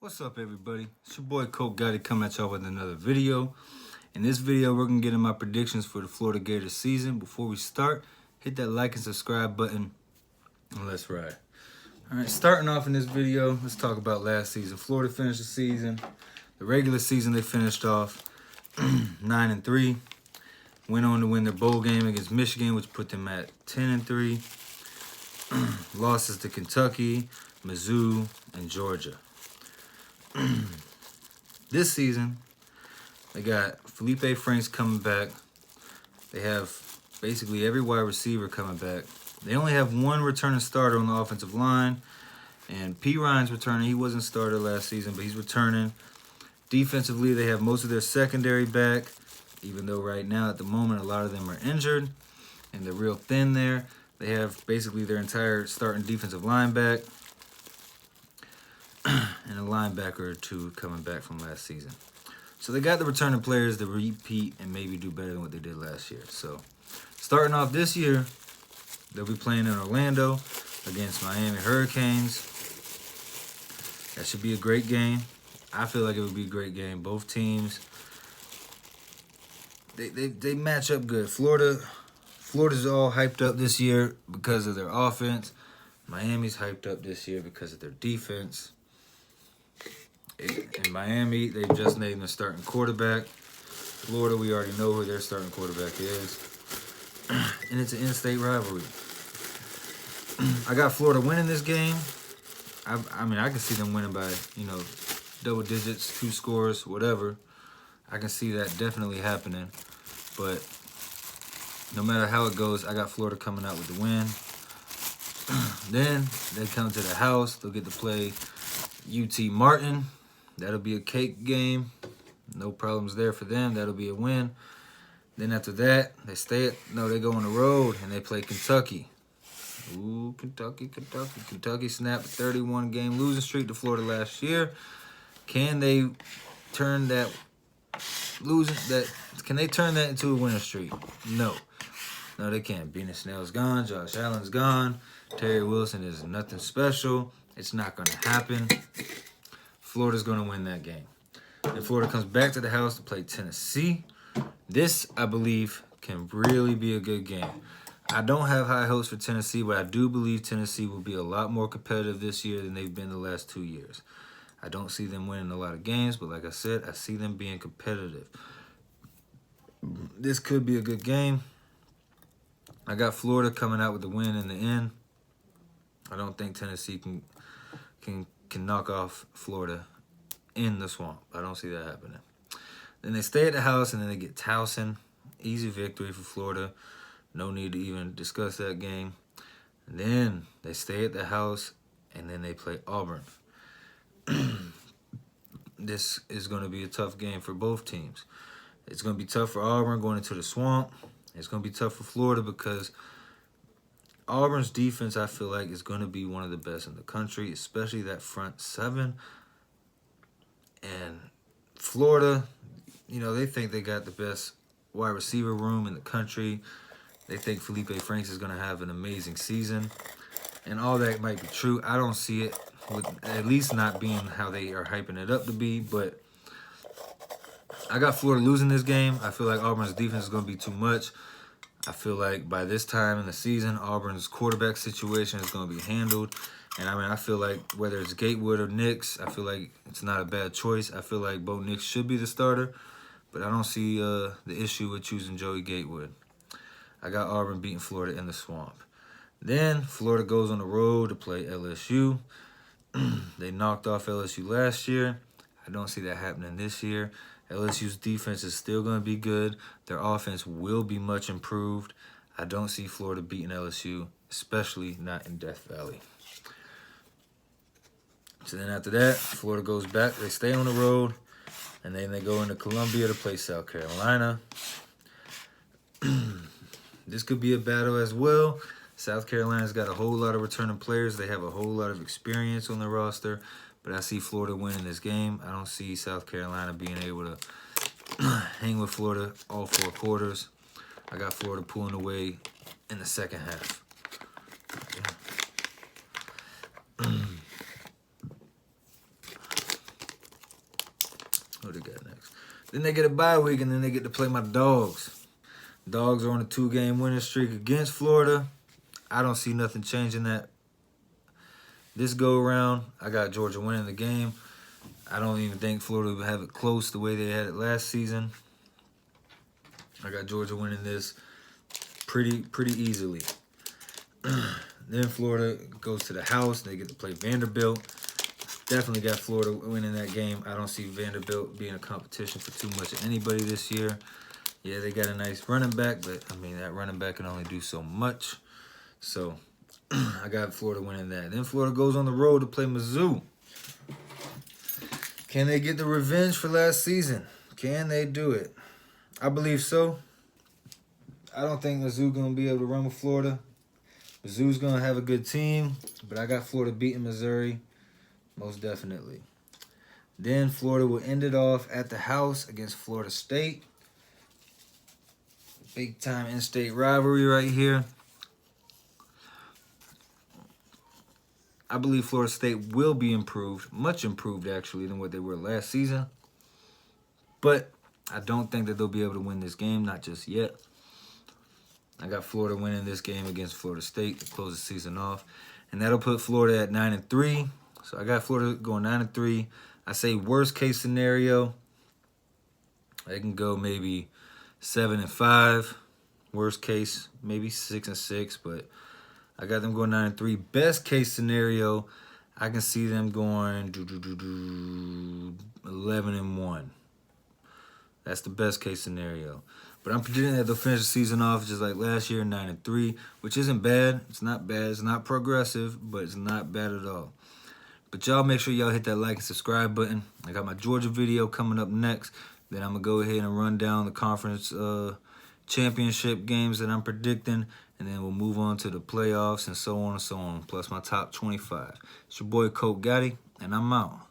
What's up, everybody? It's your boy Coke Gotti coming at y'all with another video. In this video, we're gonna get in my predictions for the Florida Gators season. Before we start, hit that like and subscribe button, and let's ride. All right, starting off in this video, let's talk about last season. Florida finished the season. The regular season, they finished off 9-3. Went on to win their bowl game against Michigan, which put them at 10-3. Losses to Kentucky, Mizzou, and Georgia. This season, they got Felipe Franks coming back. They have basically every wide receiver coming back. They only have one returning starter on the offensive line, and P. Ryan's returning. He wasn't starter last season, but he's returning. Defensively, they have most of their secondary back, even though right now, at the moment, a lot of them are injured, and they're real thin there. They have basically their entire starting defensive line back, and a linebacker or two coming back from last season. So they got the returning players to repeat and maybe do better than what they did last year. So starting off this year, they'll be playing in Orlando against Miami Hurricanes. That should be a great game. I feel like it would be a great game. Both teams, they match up good. Florida's all hyped up this year because of their offense. Miami's hyped up this year because of their defense. In Miami, they've just named their starting quarterback. Florida, we already know who their starting quarterback is. And it's an in-state rivalry. I got Florida winning this game. I mean, I can see them winning by, double digits, 2 scores, whatever. I can see that definitely happening. But no matter how it goes, I got Florida coming out with the win. Then they come to the house. They'll get to play UT Martin. That'll be a cake game. No problems there for them. That'll be a win. Then after that, they go on the road and they play Kentucky. Ooh, Kentucky. Kentucky snapped a 31-game losing streak to Florida last year. Can they turn that into a winning streak? No, they can't. Beanie Snell's gone. Josh Allen's gone. Terry Wilson is nothing special. It's not going to happen. Florida's going to win that game. And Florida comes back to the house to play Tennessee. This, I believe, can really be a good game. I don't have high hopes for Tennessee, but I do believe Tennessee will be a lot more competitive this year than they've been the last 2 years. I don't see them winning a lot of games, but like I said, I see them being competitive. This could be a good game. I got Florida coming out with the win in the end. I don't think Tennessee can knock off Florida in the swamp. I don't see that happening. Then they stay at the house, and then they get Towson. Easy victory for Florida. No need to even discuss that game. And then they stay at the house, and then they play Auburn. This is going to be a tough game for both teams. It's going to be tough for Auburn going into the swamp. It's going to be tough for Florida because Auburn's defense, I feel like, is going to be one of the best in the country, especially that front seven. And Florida, they think they got the best wide receiver room in the country. They think Felipe Franks is going to have an amazing season. And all that might be true. I don't see it, with at least not being how they are hyping it up to be. But I got Florida losing this game. I feel like Auburn's defense is going to be too much. I feel like by this time in the season, Auburn's quarterback situation is going to be handled. And, I feel like whether it's Gatewood or Nix, I feel like it's not a bad choice. I feel like Bo Nix should be the starter. But I don't see the issue with choosing Joey Gatewood. I got Auburn beating Florida in the swamp. Then Florida goes on the road to play LSU. They knocked off LSU last year. I don't see that happening this year. LSU's defense is still going to be good. Their offense will be much improved. I don't see Florida beating LSU, especially not in Death Valley. So then after that, Florida goes back. They stay on the road, and then they go into Columbia to play South Carolina. This could be a battle as well. South Carolina's got a whole lot of returning players. They have a whole lot of experience on their roster. But I see Florida winning this game. I don't see South Carolina being able to hang with Florida all 4 quarters. I got Florida pulling away in the second half. Who they got next? Then they get a bye week, and then they get to play my Dogs. Dogs are on a 2-game winning streak against Florida. I don't see nothing changing that. This go around, I got Georgia winning the game. I don't even think Florida would have it close the way they had it last season. I got Georgia winning this pretty easily. Then Florida goes to the house. They get to play Vanderbilt. Definitely got Florida winning that game. I don't see Vanderbilt being a competition for too much of anybody this year. Yeah, they got a nice running back, but, I mean, that running back can only do so much. So, I got Florida winning that. Then Florida goes on the road to play Mizzou. Can they get the revenge for last season? Can they do it? I believe so. I don't think Mizzou going to be able to run with Florida. Mizzou's going to have a good team, but I got Florida beating Missouri, most definitely. Then Florida will end it off at the house against Florida State. Big-time in-state rivalry right here. I believe Florida State will be improved, much improved actually, than what they were last season. But I don't think that they'll be able to win this game, not just yet. I got Florida winning this game against Florida State to close the season off. And that'll put Florida at 9-3. So I got Florida going 9-3. I say worst case scenario, they can go maybe 7-5. Worst case, maybe 6-6, but I got them going 9-3. Best case scenario, I can see them going 11-1. That's the best case scenario. But I'm predicting that they'll finish the season off just like last year, 9-3, which isn't bad. It's not bad. It's not progressive, but it's not bad at all. But y'all make sure y'all hit that like and subscribe button. I got my Georgia video coming up next. Then I'm going to go ahead and run down the conference championship games that I'm predicting. And then we'll move on to the playoffs and so on and so on. Plus my top 25. It's your boy, Coach Gotti, and I'm out.